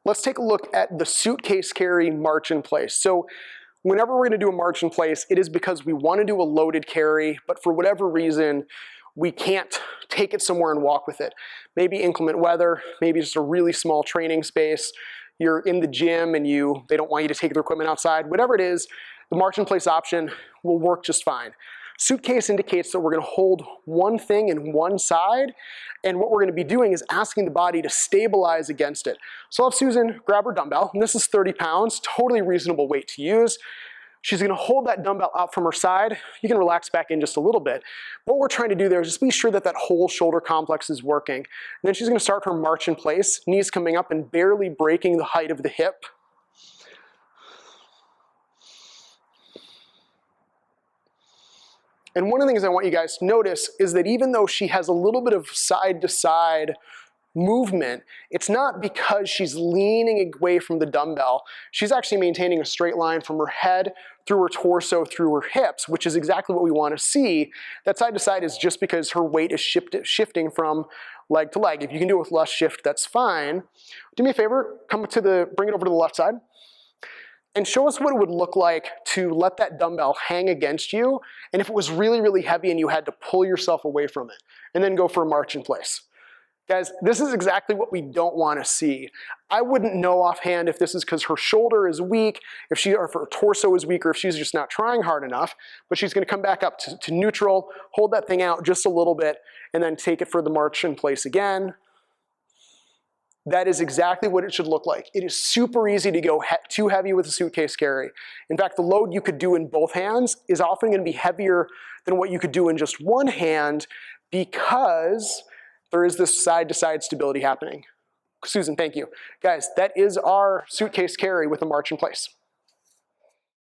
let's take a look at the suitcase carry march in place. So whenever we're gonna do a march in place, it is because we wanna do a loaded carry, but for whatever reason, we can't take it somewhere and walk with it. Maybe inclement weather, maybe just a really small training space. You're in the gym and they don't want you to take their equipment outside. Whatever it is, the march in place option will work just fine. Suitcase indicates that we're gonna hold one thing in one side, and what we're gonna be doing is asking the body to stabilize against it. So I'll have Susan grab her dumbbell, and this is 30 pounds, totally reasonable weight to use. She's gonna hold that dumbbell out from her side. You can relax back in just a little bit. What we're trying to do there is just be sure that that whole shoulder complex is working. And then she's gonna start her march in place, knees coming up and barely breaking the height of the hip. And one of the things I want you guys to notice is that even though she has a little bit of side to side movement, it's not because she's leaning away from the dumbbell. She's actually maintaining a straight line from her head through her torso, through her hips, which is exactly what we want to see. That side to side is just because her weight is shifting from leg to leg. If you can do it with less shift, that's fine. Do me a favor, bring it over to the left side, and show us what it would look like to let that dumbbell hang against you, and if it was really, really heavy and you had to pull yourself away from it, and then go for a march in place. Guys, this is exactly what we don't want to see. I wouldn't know offhand if this is because her shoulder is weak, or if her torso is weak, or if she's just not trying hard enough, but she's gonna come back up to neutral, hold that thing out just a little bit, and then take it for the march in place again. That is exactly what it should look like. It is super easy to go too heavy with a suitcase carry. In fact, the load you could do in both hands is often gonna be heavier than what you could do in just one hand because there is this side-to-side stability happening. Susan, thank you. Guys, that is our suitcase carry with a march in place.